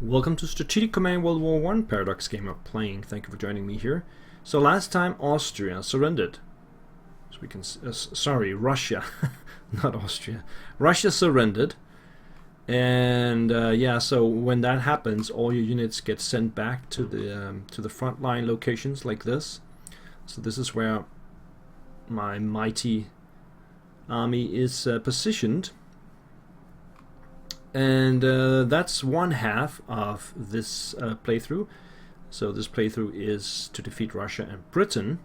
Welcome to Strategic Command World War I Paradox Game of Playing. Thank you for joining me here. So last time Austria surrendered. So we can, sorry, Russia, not Austria. Russia surrendered, and yeah. So when that happens, all your units get sent back to the front line locations like this. So this is where my mighty army is positioned. And that's one half of this playthrough. So this playthrough is to defeat Russia and Britain.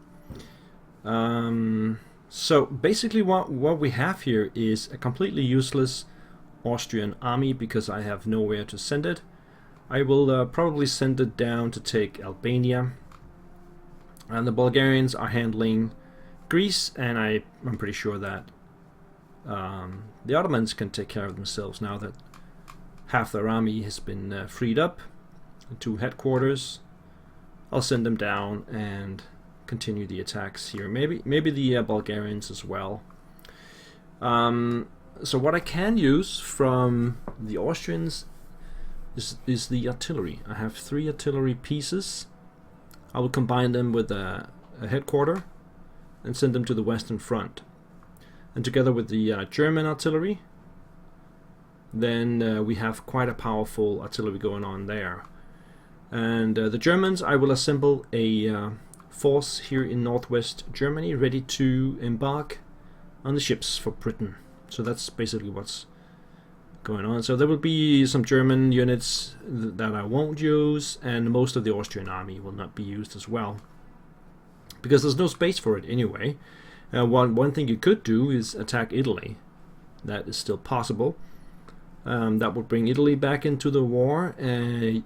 So basically what we have here is a completely useless Austrian army because I have nowhere to send it. I will probably send it down to take Albania. And the Bulgarians are handling Greece, and I'm pretty sure that the Ottomans can take care of themselves now that half their army has been freed up to headquarters. I'll send them down and continue the attacks here. Maybe the Bulgarians as well. So what I can use from the Austrians is the artillery. I have 3 artillery pieces. I will combine them with a headquarter and send them to the Western Front. And together with the German artillery, then we have quite a powerful artillery going on there. And the Germans, I will assemble a force here in northwest Germany ready to embark on the ships for Britain. So that's basically what's going on. So there will be some German units that I won't use, and most of the Austrian army will not be used as well, because there's no space for it anyway. One thing you could do is attack Italy. That is still possible. That would bring Italy back into the war.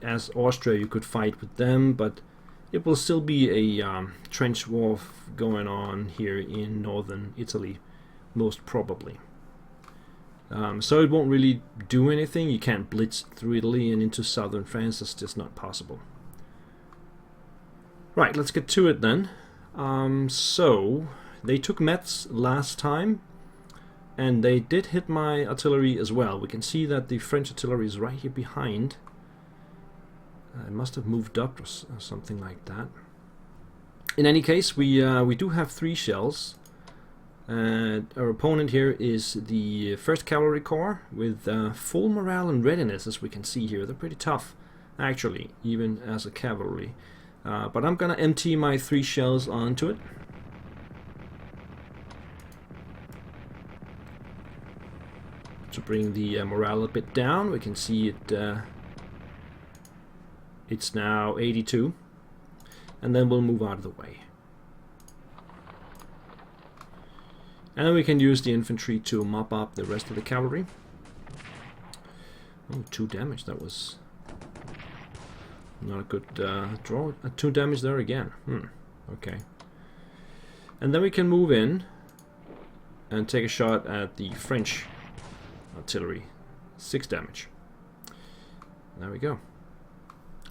As Austria, you could fight with them, but it will still be a trench war going on here in northern Italy, most probably. So it won't really do anything. You can't blitz through Italy and into southern France. That's just not possible. Right, let's get to it then. So they took Metz last time, and they did hit my artillery as well. We can see that the French artillery is right here behind. It must have moved up or something like that. In any case, we do have 3 shells. Our opponent here is the 1st Cavalry Corps with full morale and readiness, as we can see here. They're pretty tough, actually, even as a cavalry. But I'm gonna empty my 3 shells onto it. To bring the morale a bit down. We can see it. It's now 82, and then we'll move out of the way. And then we can use the infantry to mop up the rest of the cavalry. Oh, 2 damage. That was not a good draw. 2 damage there again. Okay. And then we can move in and take a shot at the French artillery. 6 damage. There we go.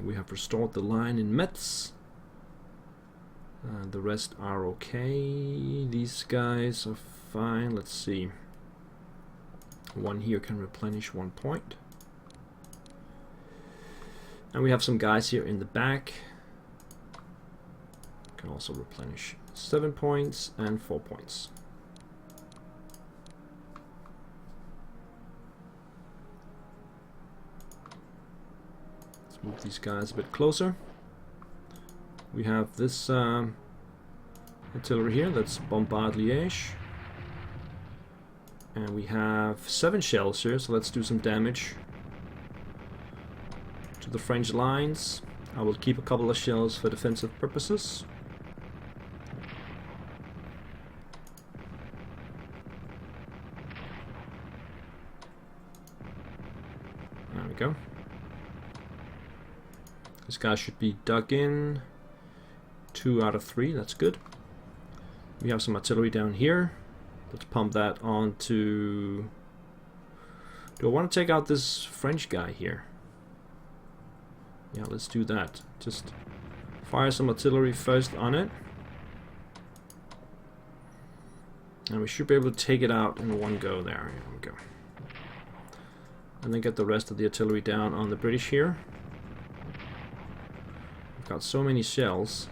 We have restored the line in Metz. The rest are okay. These guys are fine. Let's see. One here can replenish 1 point. And we have some guys here in the back. Can also replenish 7 points and 4 points. Move these guys a bit closer. We have this artillery here, that's Bombard Liège. And we have 7 shells here, so let's do some damage to the French lines. I will keep a couple of shells for defensive purposes. There we go. This guy should be dug in. 2 out of 3, that's good. We have some artillery down here. Let's pump that onto... Do I want to take out this French guy here? Yeah, let's do that. Just fire some artillery first on it. And we should be able to take it out in one go there. Here we go. And then get the rest of the artillery down on the British here. got so many shells.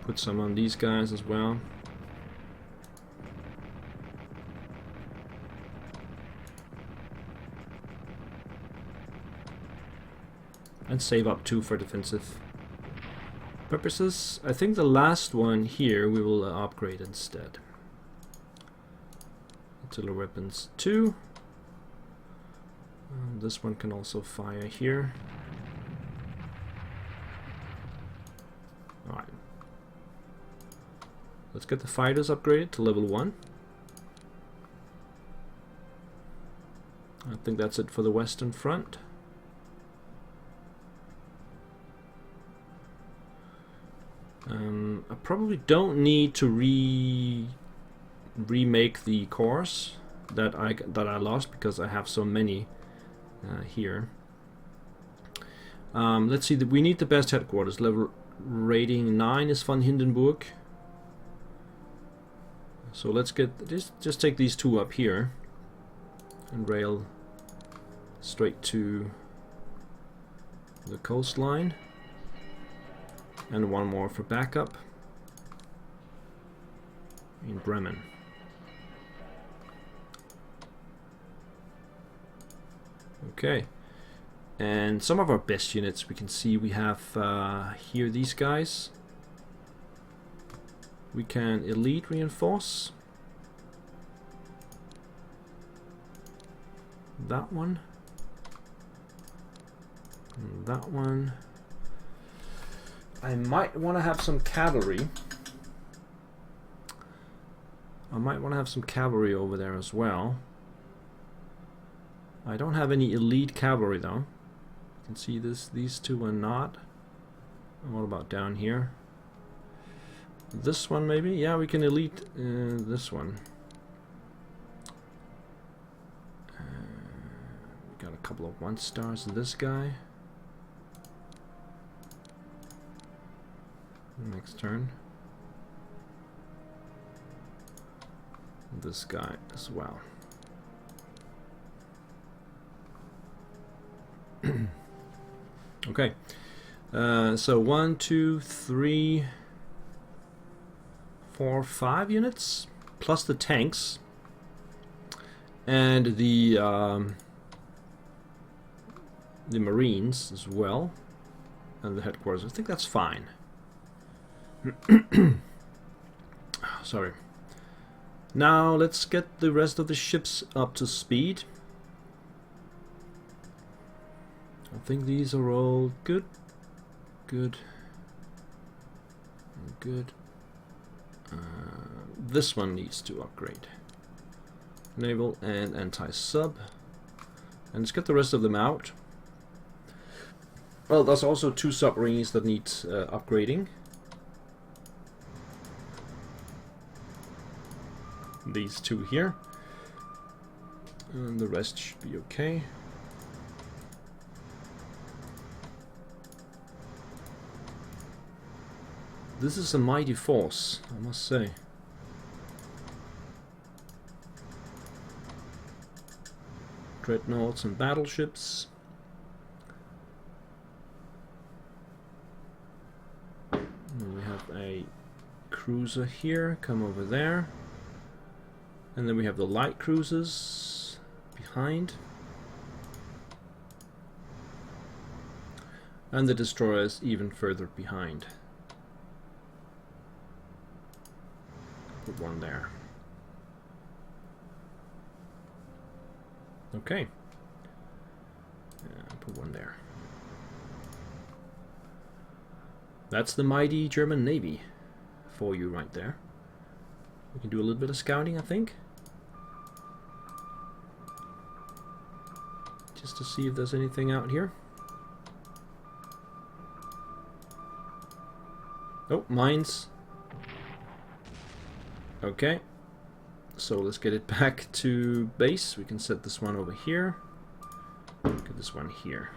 Put some on these guys as well. And save up 2 for defensive purposes. I think the last one here we will upgrade instead. Artillery weapons 2. This one can also fire here. Alright. Let's get the fighters upgraded to level 1. I think that's it for the Western Front. I probably don't need to remake the cores that I lost because I have so many here. Let's see. We need the best headquarters. Level rating 9 is von Hindenburg. So let's get just take these 2 up here and rail straight to the coastline. And 1 more for backup in Bremen. Okay, and some of our best units we can see we have here these guys. We can elite reinforce that one, and that one. I might want to have some cavalry. I might want to have some cavalry over there as well. I don't have any elite cavalry though. You can see these 2 are not. What about down here? This one maybe? Yeah, we can elite this one. We got a couple of 1 stars in this guy. Next turn. This guy as well. Okay. So 1, 2, 3, 4, 5 units plus the tanks and the Marines as well, and the headquarters. I think that's fine. Sorry. Now let's get the rest of the ships up to speed. I think these are all good. Good. Good. This one needs to upgrade. Naval and anti-sub. And let's get the rest of them out. Well, there's also 2 submarines that need upgrading. These 2 here. And the rest should be okay. This is a mighty force, I must say. Dreadnoughts and battleships. And we have a cruiser here, come over there. And then we have the light cruisers behind. And the destroyers even further behind. Put 1 there. Okay. Put 1 there. That's the mighty German Navy for you right there. We can do a little bit of scouting, I think. Just to see if there's anything out here. Oh, mines. Okay. So let's get it back to base. We can set this one over here. Get this one here.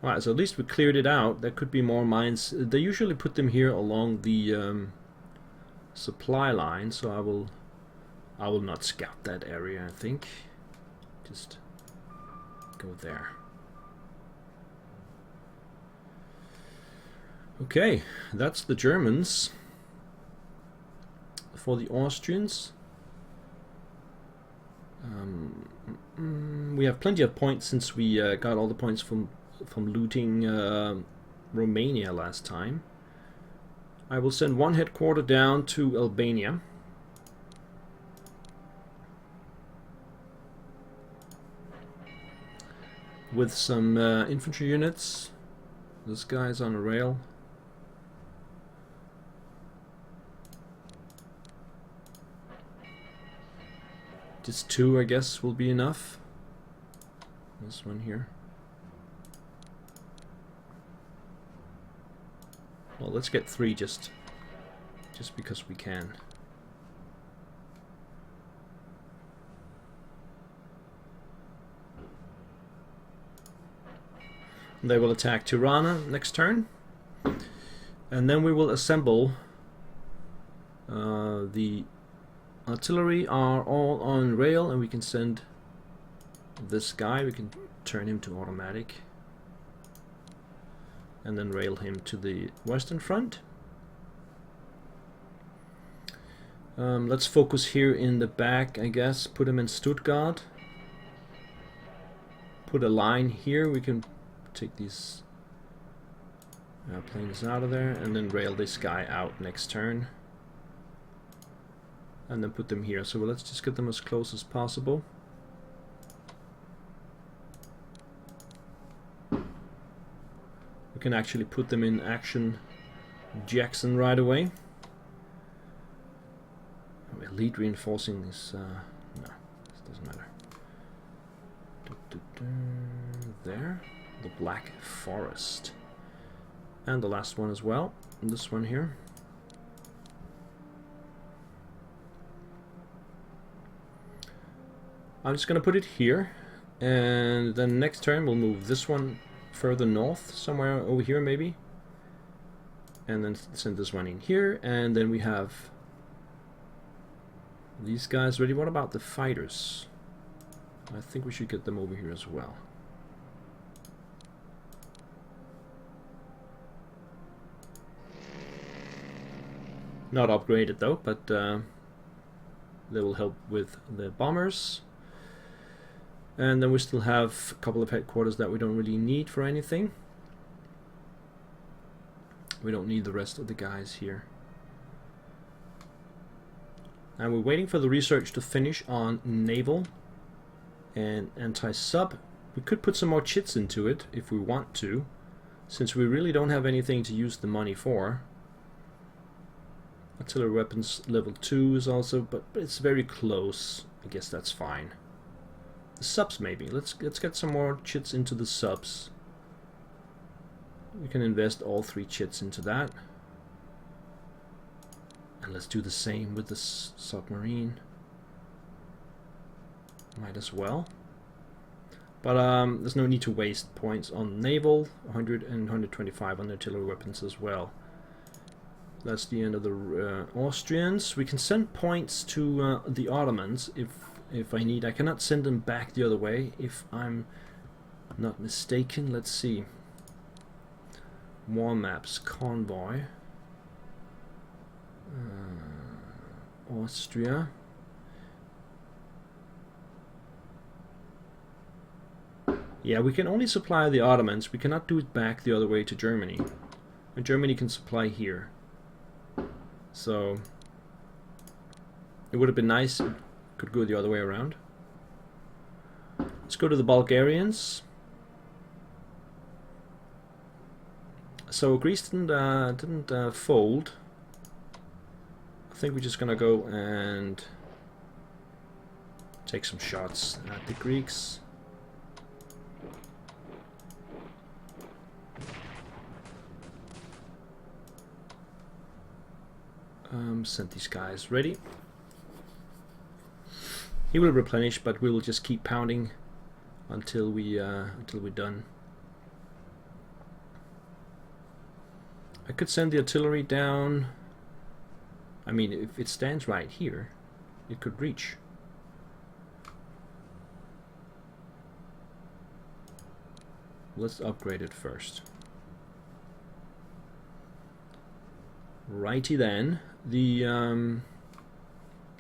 Alright, so at least we cleared it out. There could be more mines. They usually put them here along the supply line, so I will I will not scout that area, I think. Just go there. Okay, that's the Germans. For the Austrians, we have plenty of points since we got all the points from looting Romania last time. I will send one headquarter down to Albania. With some infantry units. This guy's on a rail. Just 2, I guess, will be enough. This one here. Well, let's get 3 just because we can. They will attack Tirana next turn, and then we will assemble. The artillery are all on rail, and we can send this guy. We can turn him to automatic, and then rail him to the western front. Let's focus here in the back, I guess. Put him in Stuttgart. Put a line here. We can take these planes out of there, and then rail this guy out next turn, and then put them here. So let's just get them as close as possible. We can actually put them in action Jackson right away. Elite reinforcing this, no, this doesn't matter. There. The Black Forest, and the last one as well, and this one here. I'm just gonna put it here, and then next turn we'll move this one further north, somewhere over here maybe, and then send this one in here, and then we have these guys ready. What about the fighters? I think we should get them over here as well. Not upgraded though, but they will help with the bombers. And then we still have a couple of headquarters that we don't really need for anything. We don't need the rest of the guys here. And we're waiting for the research to finish on naval and anti-sub. We could put some more chits into it if we want to, since we really don't have anything to use the money for. Artillery weapons level 2 is also, but it's very close. I guess that's fine. The subs maybe. Let's get some more chits into the subs. We can invest all 3 chits into that. And let's do the same with the submarine. Might as well. But there's no need to waste points on naval. 100 and 125 on the artillery weapons as well. That's the end of the Austrians. We can send points to the Ottomans if I need. I cannot send them back the other way if I'm not mistaken. Let's see. War maps, convoy. Austria. Yeah, we can only supply the Ottomans. We cannot do it back the other way to Germany. And Germany can supply here. So it would have been nice if it could go the other way around. Let's go to the Bulgarians. So Greece didn't fold. I think we're just gonna go and take some shots at the Greeks. Send these guys ready. He will replenish, but we will just keep pounding until we're done. I could send the artillery down. I mean, if it stands right here, it could reach. Let's upgrade it first. Righty then. The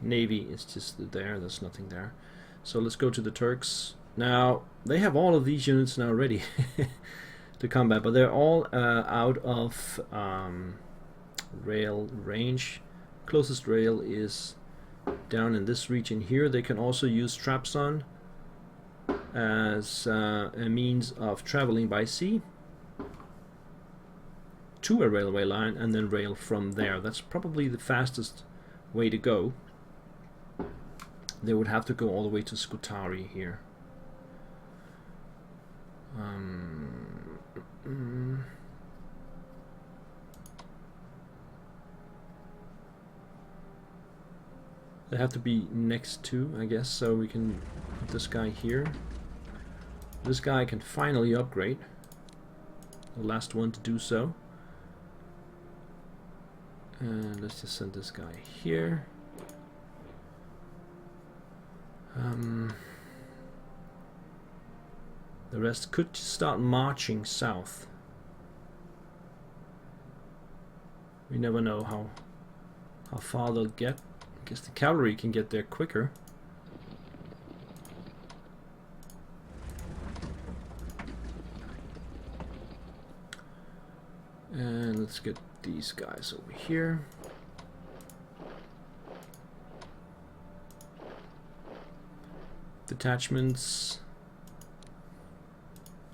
Navy is just there. There's nothing there. So let's go to the Turks. Now, they have all of these units now ready to combat, but they're all out of rail range. Closest rail is down in this region here. They can also use Trabzon as a means of traveling by sea to a railway line and then rail from there. That's probably the fastest way to go. They would have to go all the way to Scutari here. They have to be next to, I guess, so we can put this guy here. This guy can finally upgrade. The last one to do so. And let's just send this guy here. The rest could start marching south. We never know how far they'll get. I guess the cavalry can get there quicker. And let's get these guys over here. Detachments.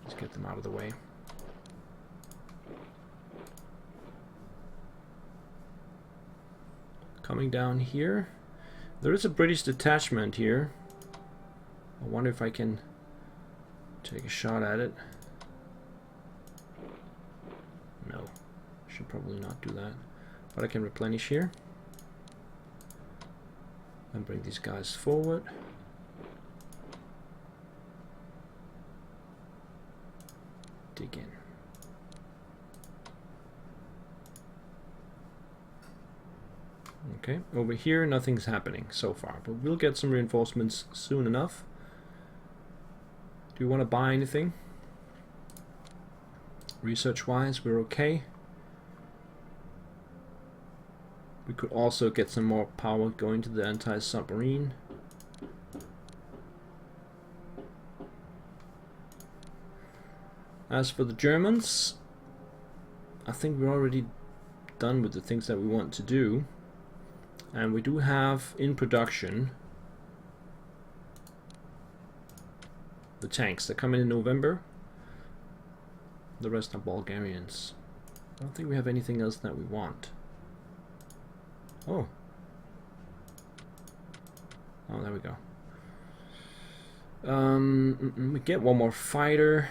Let's get them out of the way. Coming down here. There is a British detachment here. I wonder if I can take a shot at it. No. Should probably not do that. But I can replenish here. And bring these guys forward. Dig in. Okay, over here nothing's happening so far, but we'll get some reinforcements soon enough. Do you want to buy anything? Research-wise, we're okay. We could also get some more power going to the anti-submarine. As for the Germans, I think we're already done with the things that we want to do. And we do have in production the tanks that come in November. The rest are Bulgarians. I don't think we have anything else that we want. Oh. Oh, there we go. We get one more fighter.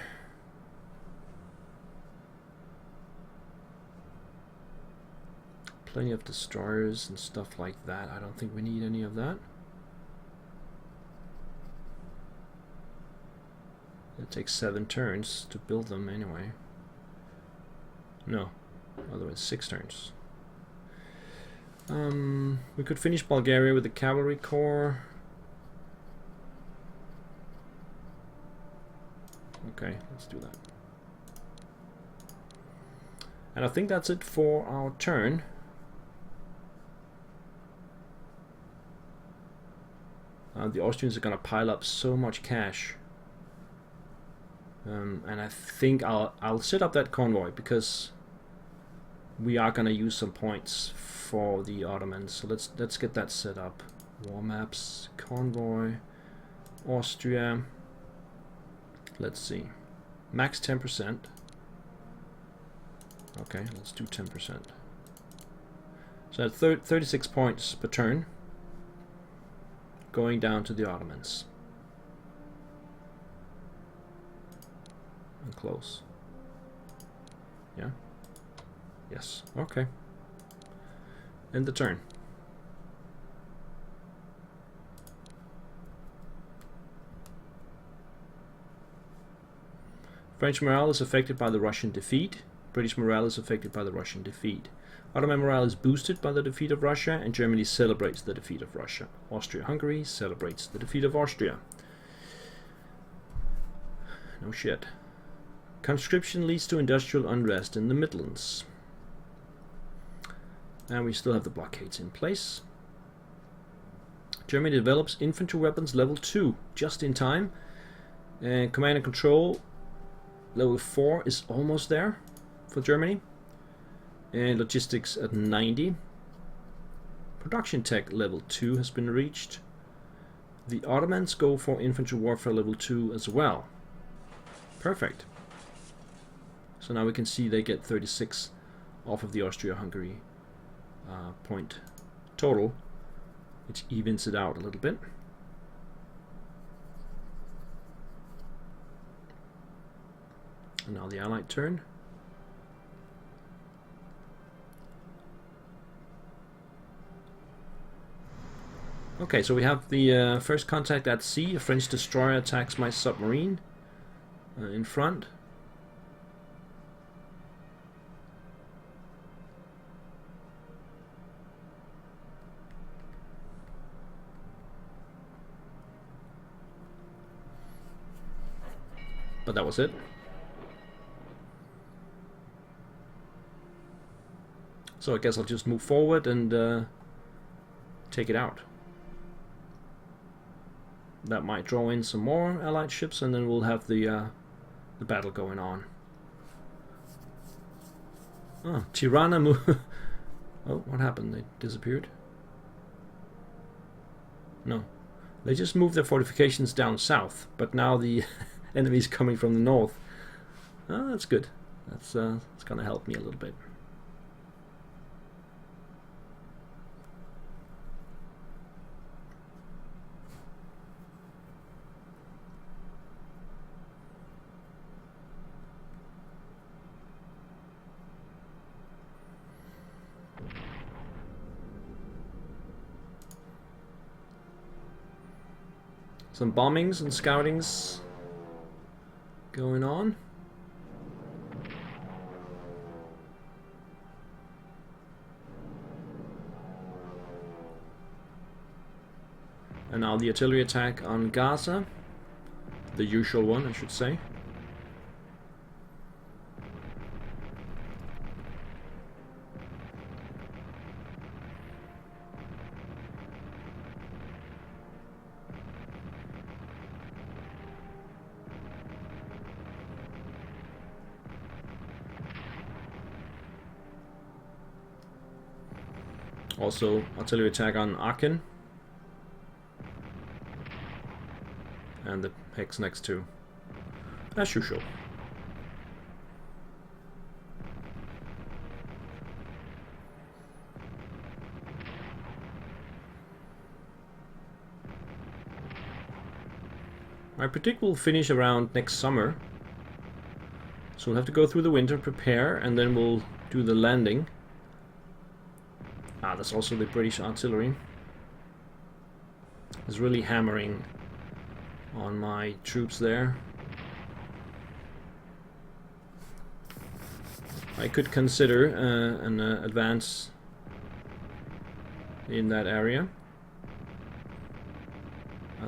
Plenty of destroyers and stuff like that. I don't think we need any of that. It takes 7 turns to build them anyway. No, otherwise 6 turns. We could finish Bulgaria with the cavalry corps. Okay, let's do that. And I think that's it for our turn. The Austrians are gonna pile up so much cash. And I think I'll set up that convoy because we are gonna use some points for the Ottomans. So let's get that set up. War maps, convoy, Austria. Let's see. Max 10%. Okay, let's do 10%. So at 36 points per turn. Going down to the Ottomans. And close. Yeah? Yes. Okay. End the turn. French morale is affected by the Russian defeat. British morale is affected by the Russian defeat. Ottoman morale is boosted by the defeat of Russia, and Germany celebrates the defeat of Russia. Austria-Hungary celebrates the defeat of Austria. No shit. Conscription leads to industrial unrest in the Midlands. And we still have the blockades in place. Germany develops infantry weapons level 2 just in time. And command and control level 4 is almost there for Germany. And logistics at 90. Production tech level 2 has been reached. The Ottomans go for infantry warfare level 2 as well. Perfect. So now we can see they get 36 off of the Austria-Hungary point total, which evens it out a little bit. And now the Allied turn. Okay, so we have the first contact at sea. A French destroyer attacks my submarine in front. But that was it. So I guess I'll just move forward and take it out. That might draw in some more Allied ships, and then we'll have the battle going on. Oh, Tirana moved. Oh, what happened? They disappeared? No. They just moved their fortifications down south, but now the enemy's coming from the north. Oh, that's good. That's gonna help me a little bit. Some bombings and scoutings going on. And now the artillery attack on Gaza. The usual one, I should say. Also, artillery attack on Aachen. And the hex next to, as usual. I predict we'll finish around next summer. So we'll have to go through the winter, prepare, and then we'll do the landing. Ah, that's also the British artillery. It's really hammering on my troops there. I could consider an advance in that area.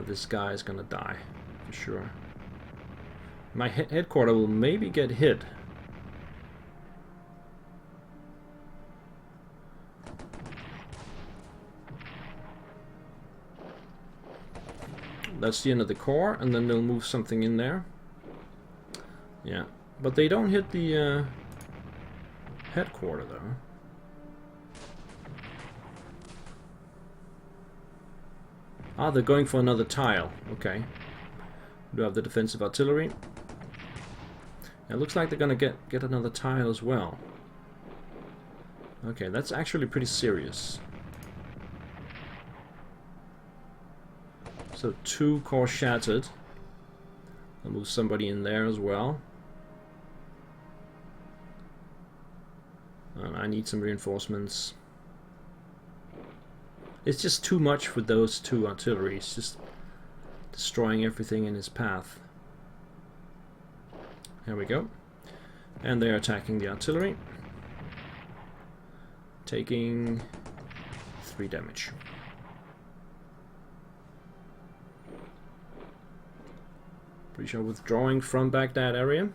This guy is gonna die for sure. My headquarters will maybe get hit. That's the end of the core, and then they'll move something in there. Yeah, but they don't hit the headquarters though. Ah, they're going for another tile. Okay. We do have the defensive artillery. It looks like they're gonna get another tile as well. Okay, that's actually pretty serious. So 2 core shattered. I'll move somebody in there as well. And I need some reinforcements. It's just too much for those 2 artillery. It's just destroying everything in his path. Here we go. And they're attacking the artillery, taking 3 damage. British are withdrawing from Baghdad area.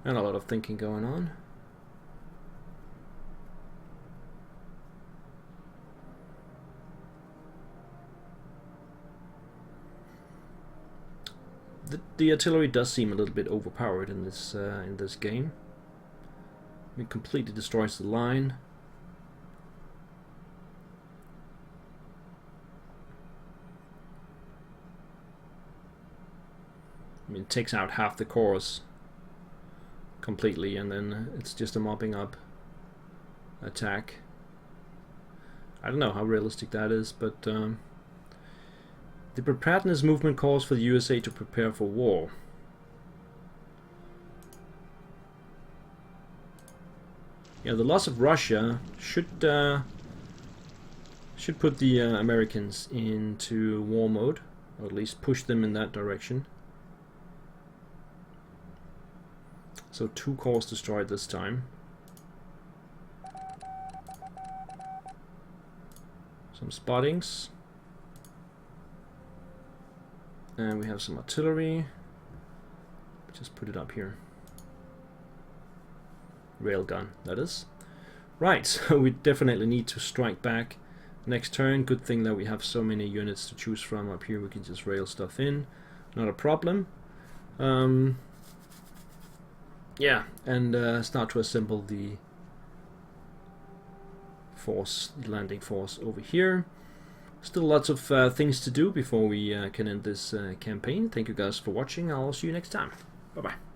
And a lot of thinking going on. The artillery does seem a little bit overpowered in this game. It completely destroys the line. I mean, it takes out half the corps completely, and then it's just a mopping up attack. I don't know how realistic that is, but the preparedness movement calls for the USA to prepare for war. Yeah, the loss of Russia should put the Americans into war mode, or at least push them in that direction. So 2 corps destroyed this time. Some spottings. And we have some artillery. Just put it up here. Railgun, that is. Right, so we definitely need to strike back next turn. Good thing that we have so many units to choose from up here. We can just rail stuff in. Not a problem. Yeah, and start to assemble the force, the landing force over here. Still lots of things to do before we can end this campaign. Thank you guys for watching. I'll see you next time. Bye bye.